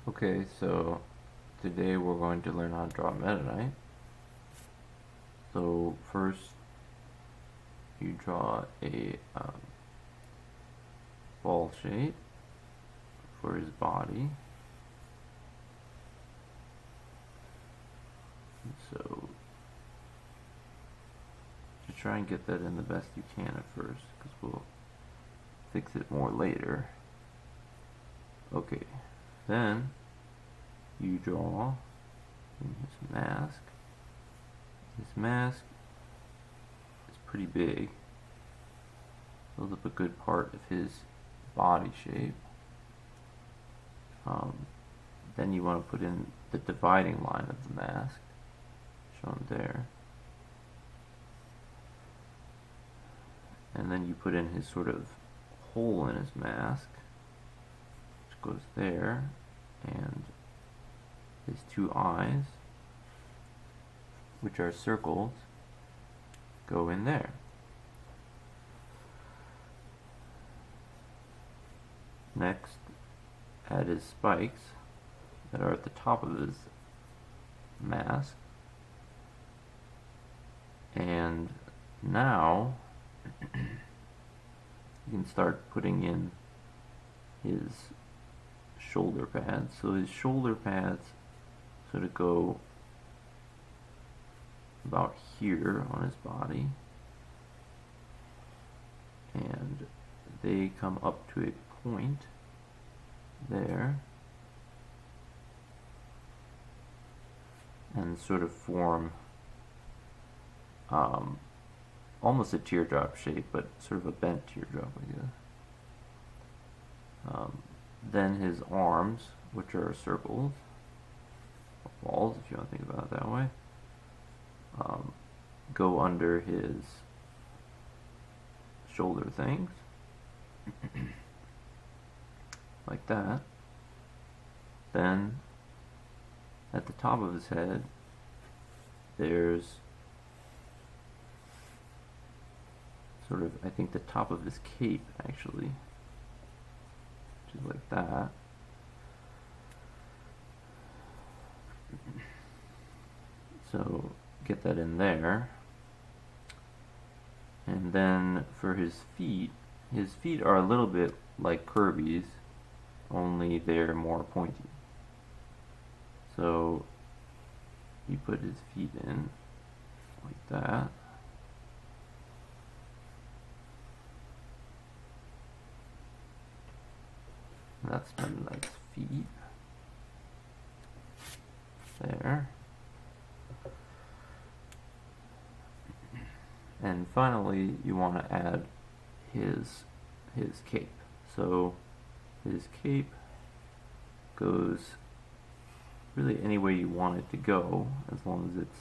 Okay, so today we're going to learn how to draw a Meta Knight. So first you draw a ball shape for his body. So to try and get that in the best you can at first, because we'll fix it more later. Okay, then you draw his mask. His mask is pretty big. Build up a good part of his body shape. Then you want to put in the dividing line of the mask, shown there. And then you put in his sort of hole in his mask, which goes there, and his two eyes, which are circled, go in there. Next, add his spikes that are at the top of his mask. And now you can start putting in his shoulder pads. So his shoulder pads sort of go about here on his body, and they come up to a point there and sort of form almost a teardrop shape, but sort of a bent teardrop, I guess. Then his arms, which are circles, balls, if you want to think about it that way, go under his shoulder things, like that. Then, at the top of his head, there's sort of, I think, the top of his cape, actually, which is like that. So, get that in there. And then for his feet are a little bit like Kirby's, only they're more pointy. So you put his feet in like that. That's Meta Knight's feet. There. And finally, you want to add his cape. So his cape goes really any way you want it to go, as long as it's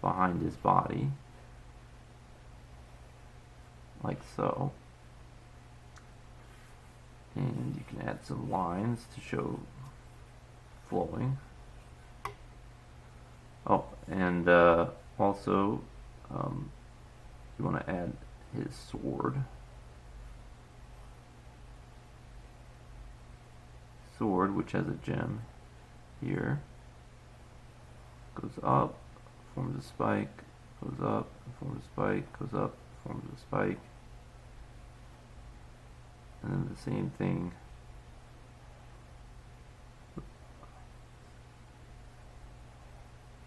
behind his body, like so. And you can add some lines to show flowing. Oh, and also, you want to add his sword. Sword, which has a gem here, goes up, forms a spike, goes up, forms a spike, goes up, forms a spike, and then the same thing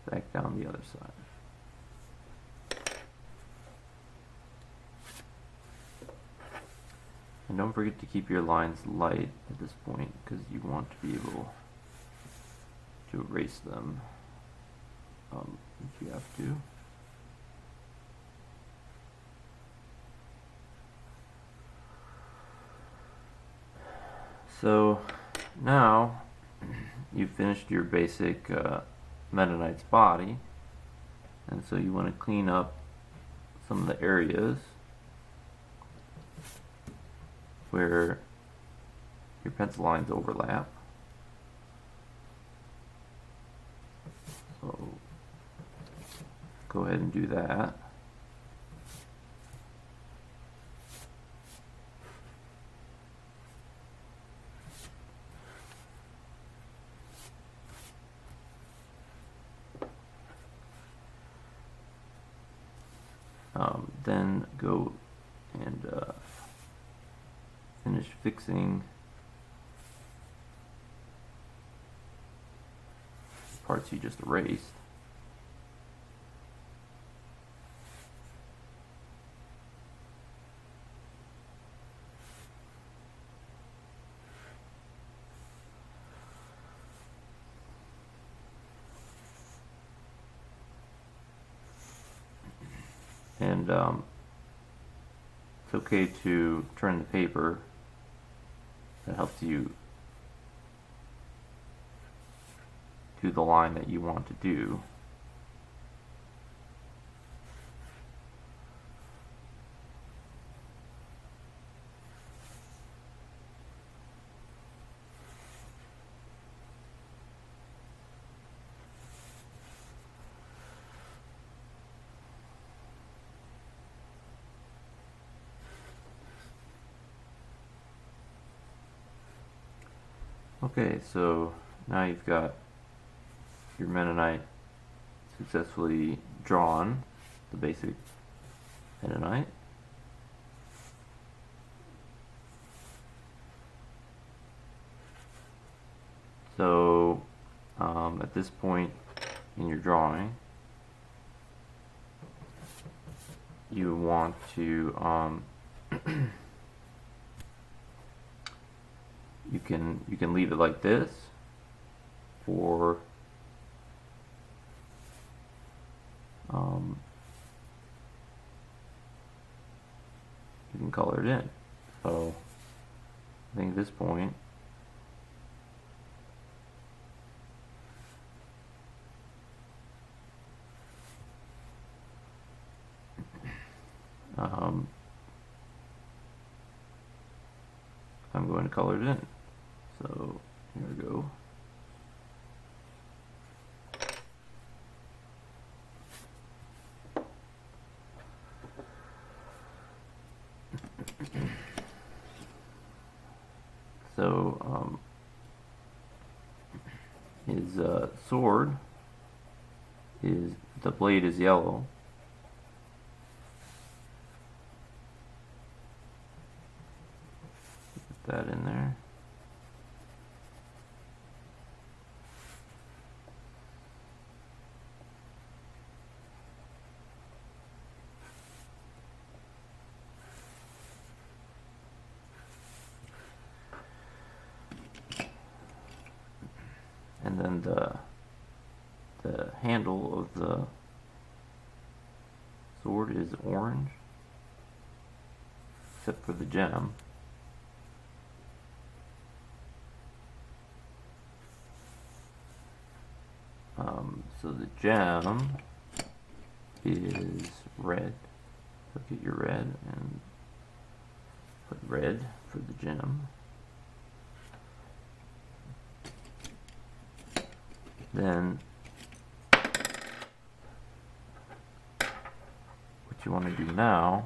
back down the other side. And don't forget to keep your lines light at this point, because you want to be able to erase them if you have to. So now you've finished your basic Meta Knight's body, and so you want to clean up some of the areas where your pencil lines overlap. So go ahead and do that. then go and finish fixing parts you just erased. And it's okay to turn the paper. That helps you do the line that you want to do. Okay, so now you've got your Mennonite successfully drawn, the basic Mennonite. So at this point in your drawing, you want to you can leave it like this, or you can color it in. So I think at this point I'm going to color it in. So here we go. So his sword is, the blade is yellow. Put that in there. And then the handle of the sword is orange, except for the gem. So the gem is red. Look at your red and put red for the gem. Then what you want to do now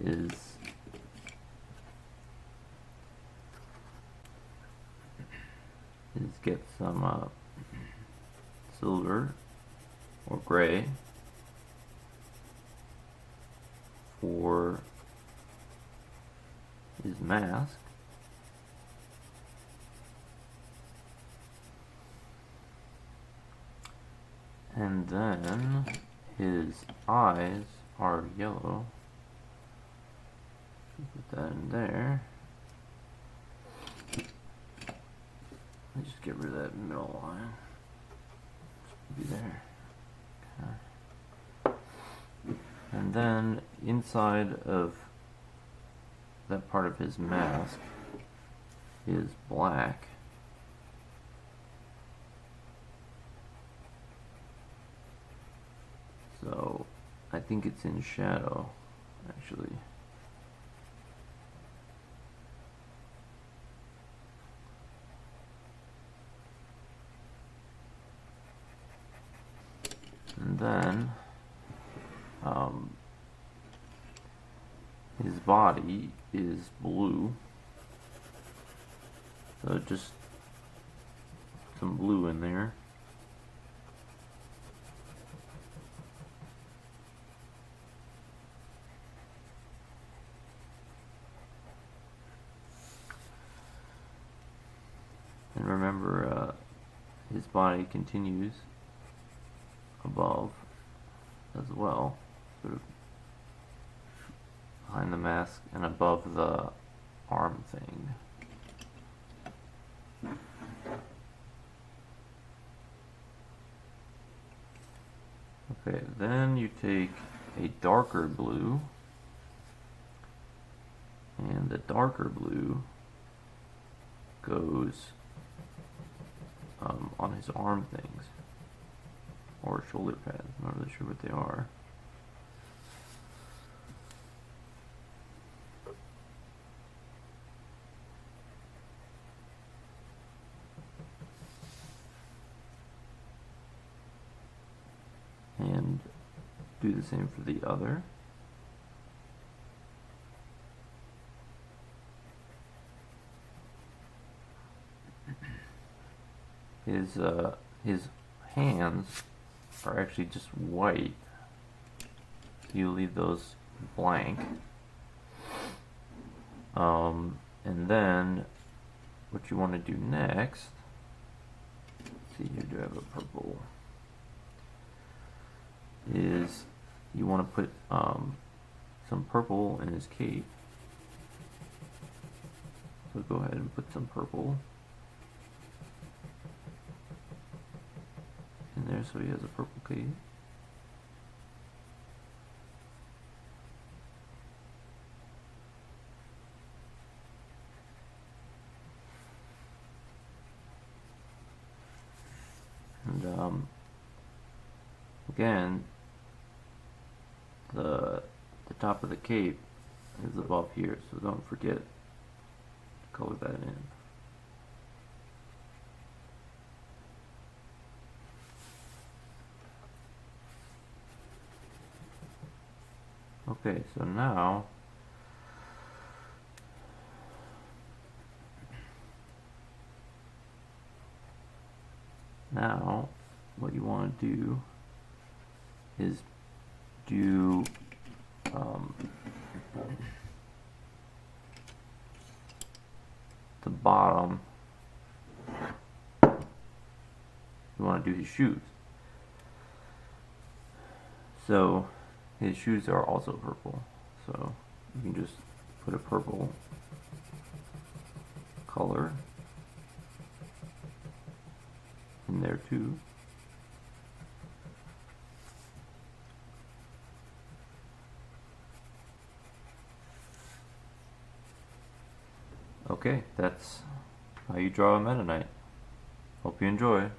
is get some silver or gray for his mask. And then his eyes are yellow. Put that in there. Let's just get rid of that middle line. Be there. Okay. And then inside of that part of his mask is black. So I think it's in shadow, actually. And then his body is blue. So just some blue in there. his body continues above as well, sort of behind the mask and above the arm thing. Okay, then you take a darker blue, and the darker blue goes on his arm things, or shoulder pads. I'm not really sure what they are. And do the same for the other. His hands are actually just white. You leave those blank. And then what you want to do next, let's see here, do I have a purple? Is you want to put some purple in his cape. So go ahead and put some purple in there so he has a purple cape. And again, the top of the cape is above here, so don't forget to color that in. Okay, so now what you want to do is do the bottom. You want to do his shoes. So his shoes are also purple, so you can just put a purple color in there too. Okay, that's how you draw a Meta Knight. Hope you enjoy.